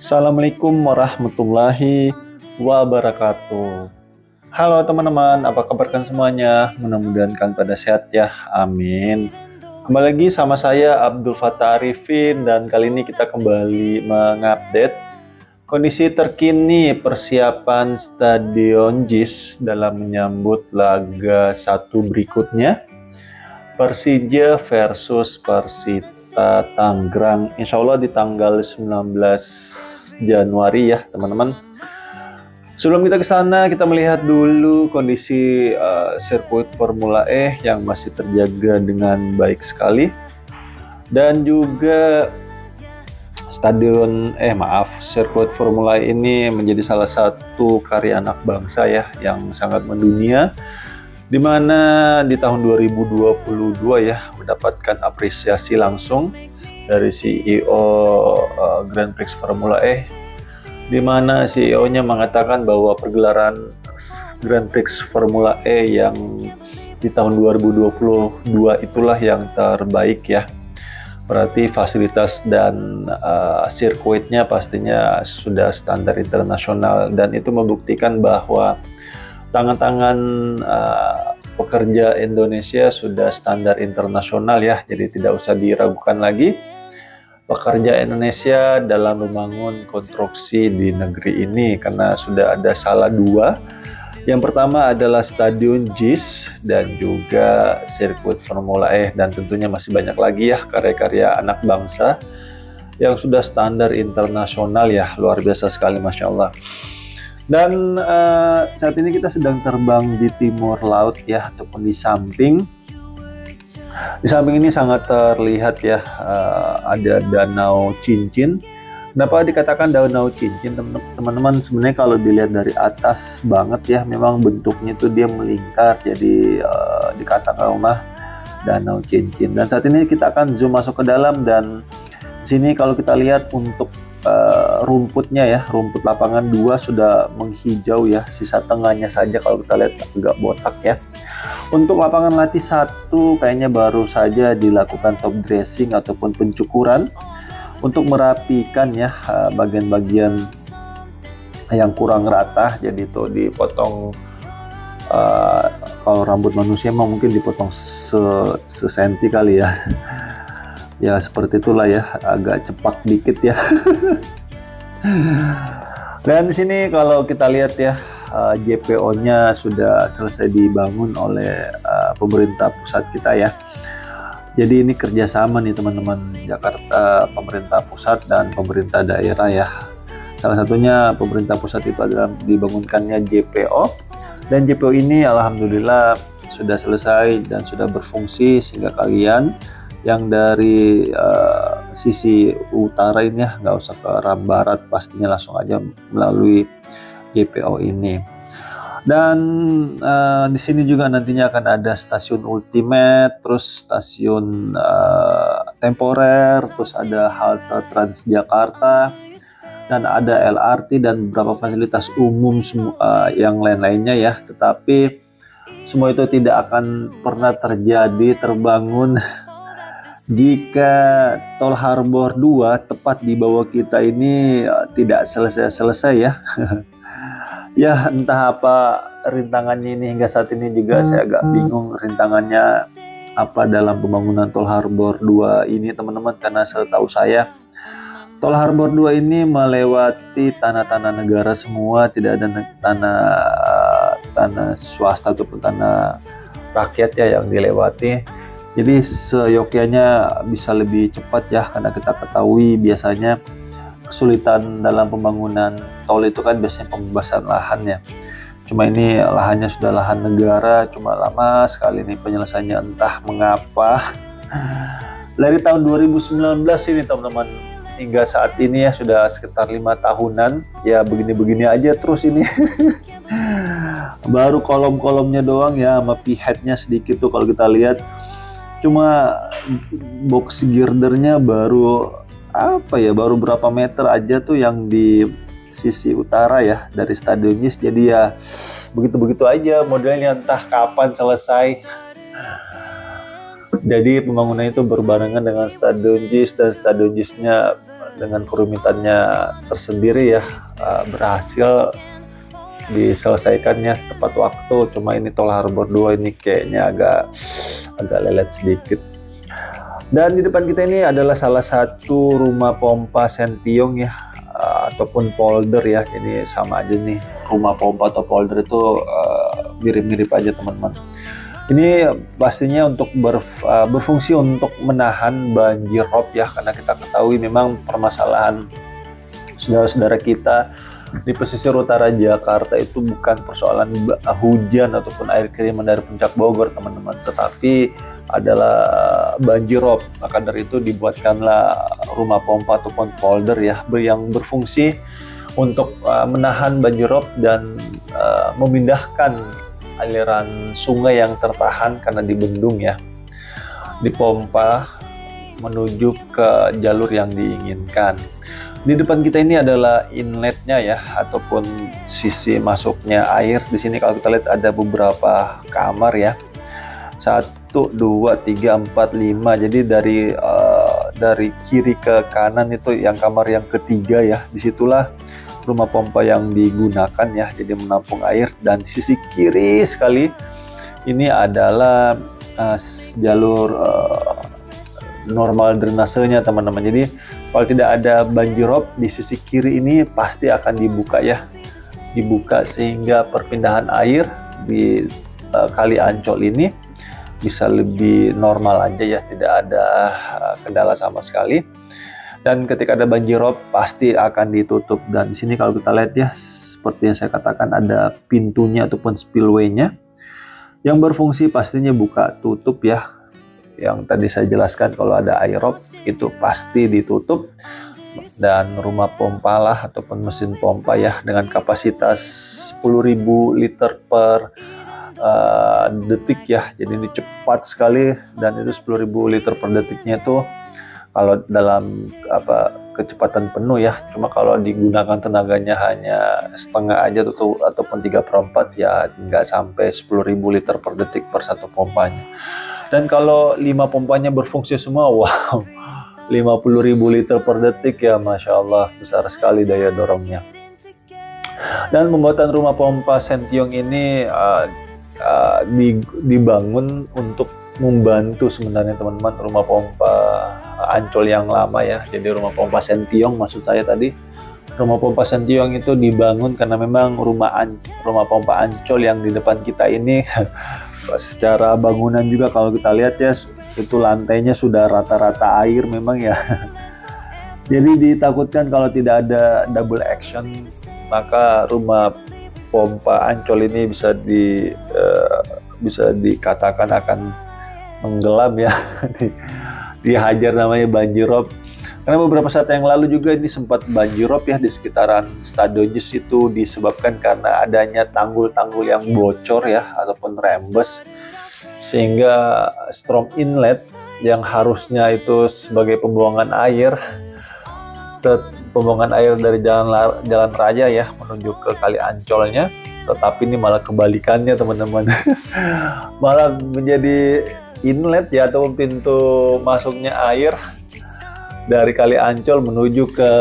Assalamualaikum warahmatullahi wabarakatuh. Halo teman-teman, apa kabar kan semuanya? Mudah-mudahan kalian pada sehat ya, amin. Kembali lagi sama saya Abdul Fattah Arifin dan kali ini kita kembali mengupdate kondisi terkini persiapan Stadion JIS dalam menyambut laga satu berikutnya, Persija versus Persita Tangerang, insya Allah di tanggal 19 Januari ya teman-teman. Sebelum kita ke sana, kita melihat dulu kondisi sirkuit Formula E yang masih terjaga dengan baik sekali, dan juga sirkuit Formula E ini menjadi salah satu karya anak bangsa ya yang sangat mendunia, di mana di tahun 2022 ya mendapatkan apresiasi langsung dari CEO Grand Prix Formula E, di mana CEO-nya mengatakan bahwa pergelaran Grand Prix Formula E yang di tahun 2022 itulah yang terbaik ya. Berarti fasilitas dan sirkuitnya pastinya sudah standar internasional, dan itu membuktikan bahwa tangan-tangan pekerja Indonesia sudah standar internasional ya, jadi tidak usah diragukan lagi pekerja Indonesia dalam membangun konstruksi di negeri ini, karena sudah ada salah dua. Yang pertama adalah Stadion JIS dan juga sirkuit Formula E, dan tentunya masih banyak lagi ya karya-karya anak bangsa yang sudah standar internasional ya, luar biasa sekali, Masya Allah. Dan saat ini kita sedang terbang di timur laut ya, ataupun di samping ini sangat terlihat ya, ada Danau Cincin. Kenapa dikatakan Danau Cincin teman-teman? Sebenarnya kalau dilihat dari atas banget ya, memang bentuknya itu dia melingkar, jadi dikatakan rumah Danau Cincin. Dan saat ini kita akan zoom masuk ke dalam, dan sini kalau kita lihat untuk rumputnya ya, rumput lapangan 2 sudah menghijau ya, sisa tengahnya saja kalau kita lihat agak botak ya. Untuk lapangan latih 1 kayaknya baru saja dilakukan top dressing ataupun pencukuran untuk merapikan ya bagian-bagian yang kurang rata, jadi itu dipotong. Kalau rambut manusia mungkin dipotong sesenti kali ya. Ya seperti itulah ya, agak cepak dikit ya. Dan di sini kalau kita lihat ya, JPO-nya sudah selesai dibangun oleh pemerintah pusat kita ya. Jadi ini kerjasama nih teman-teman, Jakarta, pemerintah pusat dan pemerintah daerah ya. Salah satunya pemerintah pusat itu adalah dibangunkannya JPO, dan JPO ini alhamdulillah sudah selesai dan sudah berfungsi, sehingga kalian yang dari sisi utara ini ya nggak usah ke arah barat, pastinya langsung aja melalui JPO ini. Dan di sini juga nantinya akan ada stasiun ultimate, terus stasiun temporer, terus ada halte Transjakarta, dan ada LRT dan beberapa fasilitas umum yang lain-lainnya ya. Tetapi semua itu tidak akan pernah terbangun jika Tol Harbor 2 tepat di bawah kita ini tidak selesai-selesai ya. Ya entah apa rintangannya ini, hingga saat ini juga saya agak bingung rintangannya apa dalam pembangunan Tol Harbor 2 ini teman-teman, karena setahu saya Tol Harbor 2 ini melewati tanah-tanah negara semua, tidak ada tanah swasta ataupun tanah rakyat ya yang dilewati. Jadi seyogyanya bisa lebih cepat ya, karena kita ketahui biasanya kesulitan dalam pembangunan tol itu kan biasanya pembebasan lahan ya. Cuma ini lahannya sudah lahan negara, cuma lama sekali nih penyelesaiannya, entah mengapa. Dari tahun 2019 ini teman-teman, hingga saat ini ya sudah sekitar 5 tahunan ya, begini-begini aja terus ini. Baru kolom-kolomnya doang ya, sama piheadnya sedikit tuh kalau kita lihat. Cuma box girdernya baru baru berapa meter aja tuh yang di sisi utara ya dari Stadion JIS. Jadi ya begitu-begitu aja modelnya, entah kapan selesai. Jadi pembangunan itu berbarengan dengan Stadion JIS, dan Stadion JIS-nya dengan kerumitannya tersendiri ya, berhasil diselesaikannya tepat waktu. Cuma ini tol Harbor 2 ini kayaknya agak lelet sedikit. Dan di depan kita ini adalah salah satu rumah pompa Sentiong ya, ataupun polder ya. Ini sama aja nih, rumah pompa atau polder itu mirip-mirip aja teman-teman. Ini pastinya untuk berfungsi untuk menahan banjir rob ya, karena kita ketahui memang permasalahan saudara-saudara kita di pesisir utara Jakarta itu bukan persoalan hujan ataupun air kiriman dari puncak Bogor teman-teman, tetapi adalah banjir rob. Maka dari itu dibuatkanlah rumah pompa ataupun polder ya, yang berfungsi untuk menahan banjir rob dan memindahkan aliran sungai yang tertahan karena dibendung ya, dipompa menuju ke jalur yang diinginkan. Di depan kita ini adalah inletnya ya, ataupun sisi masuknya air. Di sini kalau kita lihat ada beberapa kamar ya, 1, 2, 3, 4, 5. Jadi dari kiri ke kanan itu yang kamar yang ketiga ya. Disitulah rumah pompa yang digunakan ya, jadi menampung air. Dan di sisi kiri sekali ini adalah jalur normal drainasenya teman-teman. Jadi kalau tidak ada banjir rob di sisi kiri ini pasti akan dibuka ya, dibuka sehingga perpindahan air di Kali Ancol ini bisa lebih normal aja ya, tidak ada kendala sama sekali. Dan ketika ada banjir rob pasti akan ditutup. Dan di sini kalau kita lihat ya, seperti yang saya katakan ada pintunya ataupun spillway-nya yang berfungsi pastinya buka tutup ya. Yang tadi saya jelaskan, kalau ada air rob itu pasti ditutup. Dan rumah pompa lah ataupun mesin pompa ya, dengan kapasitas 10.000 liter per detik ya, jadi ini cepat sekali. Dan itu 10.000 liter per detiknya itu kalau dalam kecepatan penuh ya. Cuma kalau digunakan tenaganya hanya setengah aja ataupun 3/4 ya, nggak sampai 10.000 liter per detik per satu pompanya. Dan kalau 5 pompanya berfungsi semua, wow, 50.000 liter per detik ya, Masya Allah, besar sekali daya dorongnya. Dan pembuatan rumah pompa Sentiong ini dibangun untuk membantu sebenarnya teman-teman rumah pompa Ancol yang lama ya. Jadi rumah pompa Sentiong maksud saya tadi, rumah pompa Sentiong itu dibangun karena memang rumah pompa Ancol yang di depan kita ini secara bangunan juga kalau kita lihat ya, itu lantainya sudah rata-rata air memang ya. Jadi ditakutkan kalau tidak ada double action, maka rumah pompa Ancol ini bisa dikatakan akan menggelam ya, dihajar namanya banjir rob. Karena beberapa saat yang lalu juga ini sempat banjir rob ya di sekitaran Stadion JIS, itu disebabkan karena adanya tanggul-tanggul yang bocor ya ataupun rembes, sehingga storm inlet yang harusnya itu sebagai pembuangan air dari jalan raya ya menuju ke Kali Ancolnya, tetapi ini malah kebalikannya teman-teman. Malah menjadi inlet ya, atau pintu masuknya air dari Kali Ancol menuju ke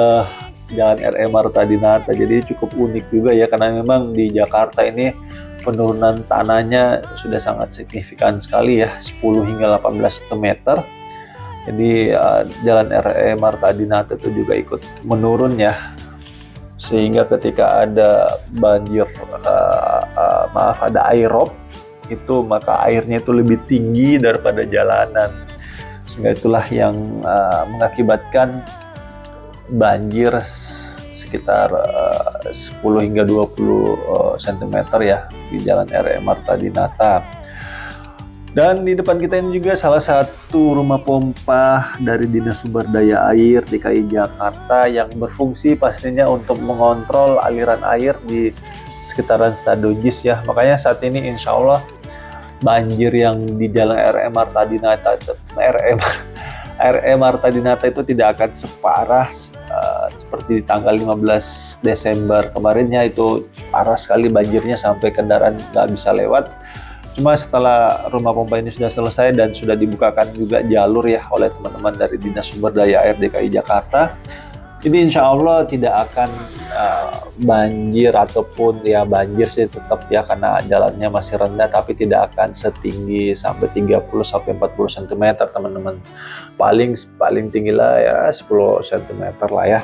Jalan R.E. Marta Dinata. Jadi cukup unik juga ya, karena memang di Jakarta ini penurunan tanahnya sudah sangat signifikan sekali ya, 10 hingga 18 meter. Jadi Jalan R.E. Marta Dinata itu juga ikut menurun ya, sehingga ketika ada banjir, ada air rob itu, maka airnya itu lebih tinggi daripada jalanan, sehingga itulah yang mengakibatkan banjir sekitar 10 hingga 20 cm ya di Jalan R.E. Marta Dinata. Dan di depan kita ini juga salah satu rumah pompa dari Dinas Sumber Daya Air DKI Jakarta yang berfungsi pastinya untuk mengontrol aliran air di sekitaran Stadion JIS ya. Makanya saat ini insya Allah banjir yang di Jalan R.E. Marta Dinata itu tidak akan separah seperti di tanggal 15 Desember kemarinnya. Itu parah sekali banjirnya sampai kendaraan nggak bisa lewat. Cuma setelah rumah pompa ini sudah selesai dan sudah dibukakan juga jalur ya oleh teman-teman dari Dinas Sumber Daya Air DKI Jakarta, Jadi insya Allah tidak akan banjir, ataupun ya banjir sih tetap ya, karena jalannya masih rendah, tapi tidak akan setinggi sampai 30 sampai 40 cm teman-teman. Paling tinggi lah ya 10 cm lah ya.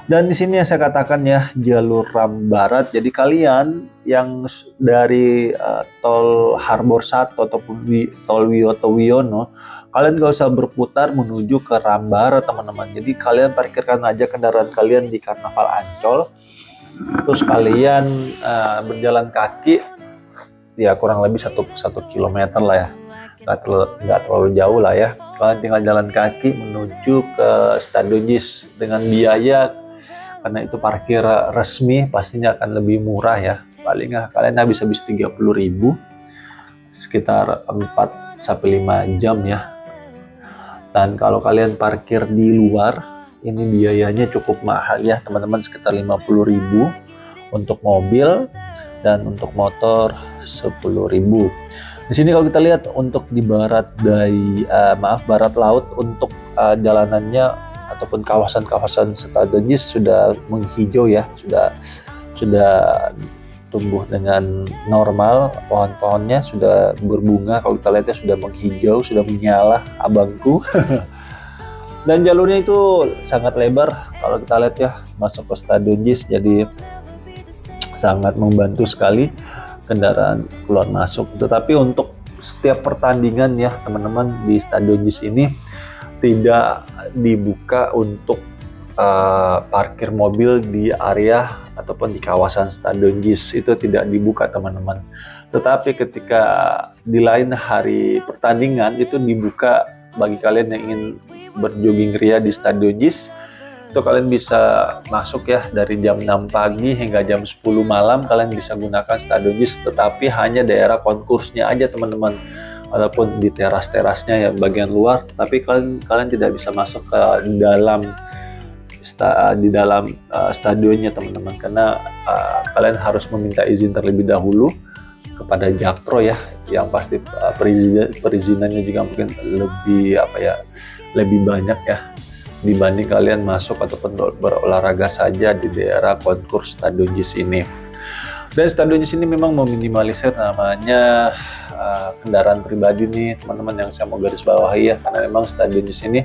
Dan di sini yang saya katakan ya, jalur ram barat. Jadi kalian yang dari tol Harbor 1 ataupun di tol Wiyoto Wiono, kalian gak usah berputar menuju ke ram barat teman-teman. Jadi kalian parkirkan aja kendaraan kalian di Karnaval Ancol, terus kalian berjalan kaki ya kurang lebih 1 kilometer lah ya, nggak terlalu jauh lah ya. Kalian tinggal jalan kaki menuju ke Stadion JIS dengan biaya, karena itu parkir resmi, pastinya akan lebih murah ya. Paling kalian habis 30.000, sekitar 4 sampai 5 jam ya. Dan kalau kalian parkir di luar, ini biayanya cukup mahal ya teman-teman, sekitar 50.000 untuk mobil, dan untuk motor 10.000. Di sini kalau kita lihat untuk di barat laut, untuk jalanannya ataupun kawasan-kawasan Stadion JIS sudah menghijau ya, sudah tumbuh dengan normal, pohon-pohonnya sudah berbunga, kalau kita lihatnya sudah menghijau, sudah menyala abangku. Dan jalurnya itu sangat lebar kalau kita lihat ya, masuk ke Stadion JIS, jadi sangat membantu sekali kendaraan keluar masuk. Tetapi untuk setiap pertandingan ya teman-teman, di Stadion JIS ini tidak dibuka untuk parkir mobil di area ataupun di kawasan Stadion JIS, itu tidak dibuka teman-teman. Tetapi ketika di lain hari pertandingan itu dibuka bagi kalian yang ingin berjogging ria di Stadion JIS. Itu kalian bisa masuk ya dari jam 6 pagi hingga jam 10 malam, kalian bisa gunakan Stadion JIS, tetapi hanya daerah konkursnya aja teman-teman, walaupun di teras-terasnya ya bagian luar, tapi kalian tidak bisa masuk ke dalam stadionnya teman-teman, karena kalian harus meminta izin terlebih dahulu kepada Jakpro ya, yang pasti perizinannya juga mungkin lebih banyak ya dibanding kalian masuk ataupun berolahraga saja di daerah konkurs Stadion JIS ini. Dan Stadion JIS ini memang meminimalisir namanya kendaraan pribadi nih teman-teman, yang saya mau garis bawahi ya, karena memang Stadion JIS ini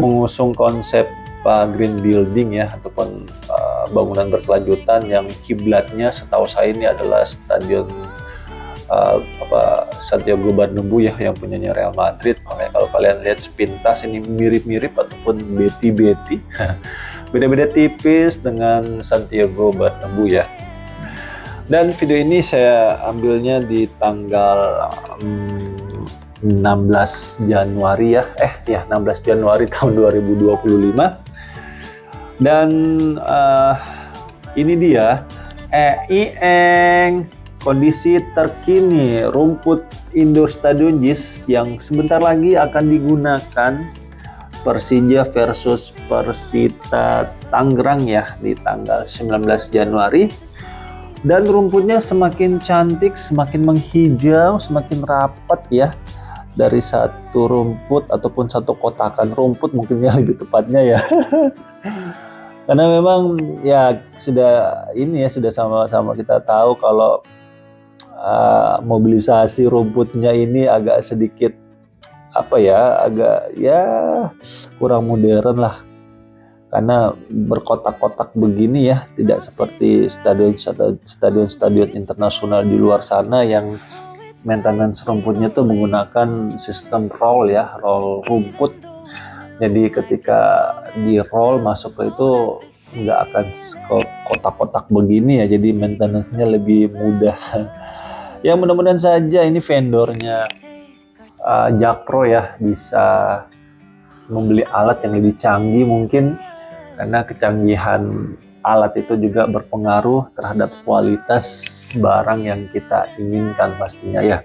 mengusung konsep green building ya, ataupun bangunan berkelanjutan, yang kiblatnya setahu saya ini adalah Stadion Santiago Bernabeu ya, yang punyanya Real Madrid. Makanya kalau kalian lihat sepintas ini mirip-mirip ataupun beti-beti beda-beda tipis dengan Santiago Bernabeu ya. Dan video ini saya ambilnya di tanggal 16 Januari ya, 16 Januari tahun 2025. Dan ini dia kondisi terkini rumput indoor Stadion JIS yang sebentar lagi akan digunakan Persija versus Persita Tangerang ya, di tanggal 19 Januari. Dan rumputnya semakin cantik, semakin menghijau, semakin rapat ya, dari satu rumput ataupun satu kotakan rumput mungkin ya lebih tepatnya ya. Karena memang ya sudah sama-sama kita tahu kalau mobilisasi rumputnya ini agak sedikit agak kurang modern lah, karena berkotak-kotak begini ya, tidak seperti stadion internasional di luar sana yang maintenance rumputnya tuh menggunakan sistem roll rumput. Jadi ketika di roll masuk ke itu nggak akan ke kotak-kotak begini ya, jadi maintenance-nya lebih mudah. Ya mudah-mudahan saja ini vendornya Jakpro ya bisa membeli alat yang lebih canggih mungkin, karena kecanggihan alat itu juga berpengaruh terhadap kualitas barang yang kita inginkan pastinya ya.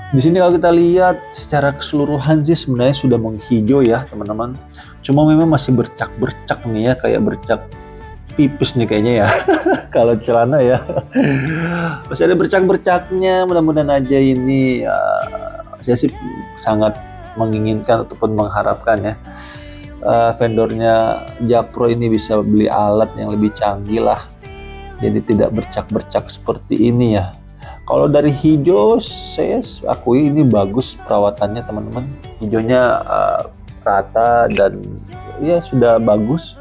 Di sini kalau kita lihat secara keseluruhan sih sebenarnya sudah menghijau ya teman-teman. Cuma memang masih bercak-bercak nih ya, kayak bercak pipis nih kayaknya ya. Kalau celana ya masih ada bercak-bercaknya. Mudah-mudahan aja ini saya sih sangat menginginkan ataupun mengharapkan ya, vendornya Jakpro ini bisa beli alat yang lebih canggih lah, jadi tidak bercak-bercak seperti ini ya. Kalau dari hijau saya akui ini bagus perawatannya teman-teman, hijaunya rata dan ya sudah bagus,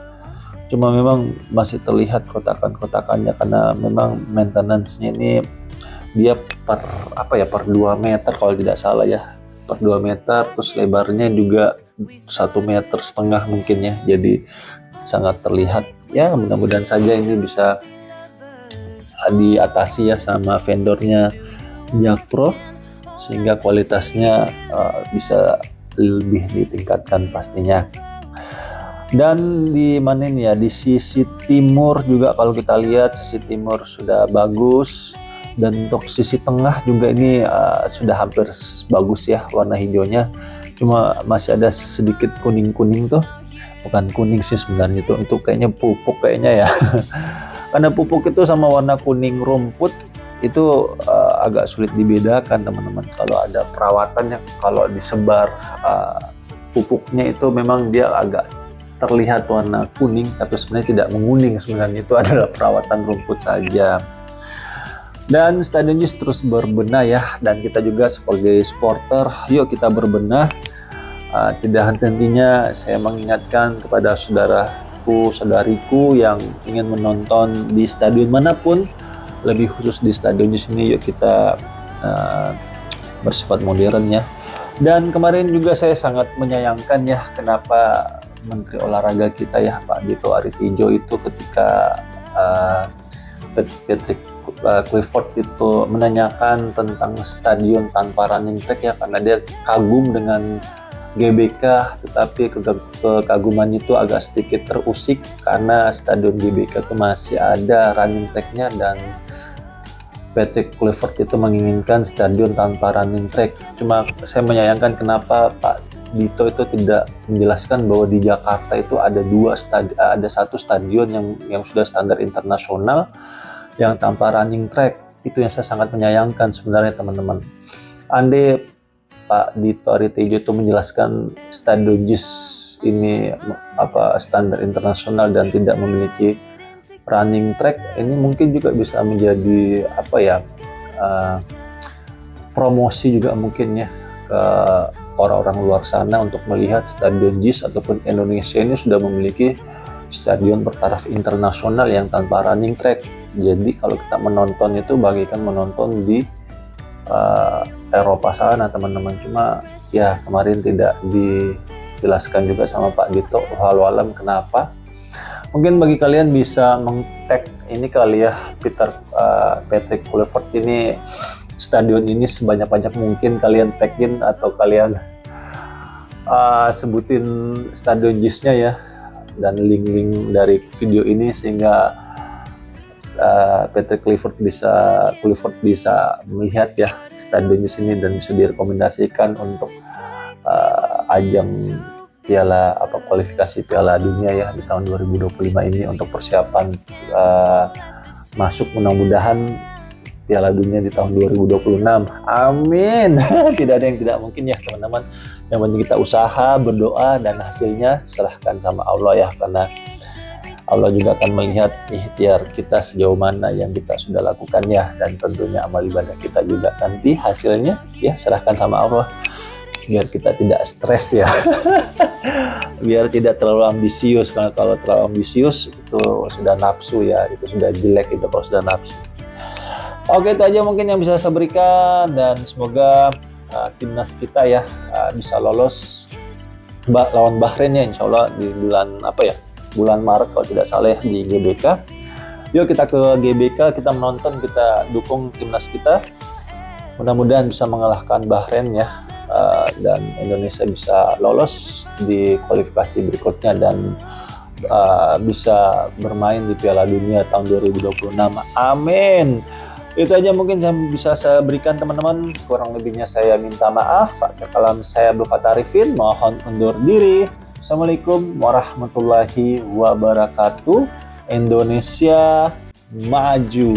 cuma memang masih terlihat kotakan-kotakannya karena memang maintenance-nya ini dia per 2 meter kalau tidak salah ya, per 2 meter, terus lebarnya juga 1,5 meter mungkin ya, jadi sangat terlihat ya. Mudah-mudahan saja ini bisa diatasi ya sama vendornya Jakpro sehingga kualitasnya bisa lebih ditingkatkan pastinya. Dan di mana ini ya, di sisi timur juga kalau kita lihat sisi timur sudah bagus, dan untuk sisi tengah juga ini sudah hampir bagus ya warna hijaunya, cuma masih ada sedikit kuning-kuning tuh, bukan kuning sih sebenarnya, itu kayaknya pupuk kayaknya ya. Karena pupuk itu sama warna kuning rumput itu agak sulit dibedakan teman-teman. Kalau ada perawatannya, kalau disebar pupuknya itu memang dia agak terlihat warna kuning, tapi sebenarnya tidak menguning, sebenarnya itu adalah perawatan rumput saja. Dan Stadion JIS terus berbenah ya, dan kita juga sebagai supporter, yuk kita berbenah. Tidak henti-hentinya saya mengingatkan kepada saudariku yang ingin menonton di stadion manapun, lebih khusus di Stadion JIS ini, yuk kita bersifat modern ya. Dan kemarin juga saya sangat menyayangkan ya, kenapa Menteri Olahraga kita ya Pak Dito Aritijo itu ketika Patrick Clifford itu menanyakan tentang stadion tanpa running track ya, karena dia kagum dengan GBK, tetapi kekagumannya itu agak sedikit terusik karena stadion GBK itu masih ada running tracknya, dan Patrick Clifford itu menginginkan stadion tanpa running track. Cuma saya menyayangkan kenapa Pak Dito itu tidak menjelaskan bahwa di Jakarta itu ada satu stadion yang sudah standar internasional yang tanpa running track. Itu yang saya sangat menyayangkan sebenarnya teman-teman. Andai Pak Dito Aritijo itu menjelaskan Stadion JIS ini standar internasional dan tidak memiliki running track, ini mungkin juga bisa menjadi promosi juga mungkin ya ke orang-orang luar sana untuk melihat Stadion JIS ataupun Indonesia ini sudah memiliki stadion bertaraf internasional yang tanpa running track. Jadi kalau kita menonton itu bagaikan menonton di Eropa sana teman-teman. Cuma ya kemarin tidak dijelaskan juga sama Pak Dito, walau alam kenapa. Mungkin bagi kalian bisa meng-tag ini kali ya, Patrick Clifford ini, stadion ini sebanyak-banyak mungkin kalian tagin atau kalian sebutin Stadion JIS-nya ya, dan link-link dari video ini sehingga Patrick Clifford bisa melihat ya Stadion JIS ini dan bisa direkomendasikan untuk ajang kualifikasi Piala Dunia ya di tahun 2025 ini, untuk persiapan masuk mudah-mudahan Piala Dunia di tahun 2026. Amin. Tidak ada yang tidak mungkin ya teman-teman. Yang penting kita usaha, berdoa, dan hasilnya serahkan sama Allah ya, karena Allah juga akan melihat ikhtiar kita sejauh mana yang kita sudah lakukan ya, dan tentunya amal ibadah kita juga nanti hasilnya ya serahkan sama Allah, biar kita tidak stres ya. Biar tidak terlalu ambisius, karena kalau terlalu ambisius itu sudah nafsu ya, itu sudah jelek itu kalau sudah nafsu. Oke, itu aja mungkin yang bisa saya berikan, dan semoga timnas kita ya bisa lolos lawan Bahrain ya, insya Allah di bulan Maret kalau tidak salah ya, di GBK. Yuk kita ke GBK, kita menonton, kita dukung timnas kita, mudah-mudahan bisa mengalahkan Bahrain ya, dan Indonesia bisa lolos di kualifikasi berikutnya dan bisa bermain di Piala Dunia tahun 2026. Amin. Itu aja mungkin yang bisa saya berikan teman-teman, kurang lebihnya saya minta maaf. Kalau saya berkata arifin, mohon undur diri. Assalamualaikum warahmatullahi wabarakatuh. Indonesia maju.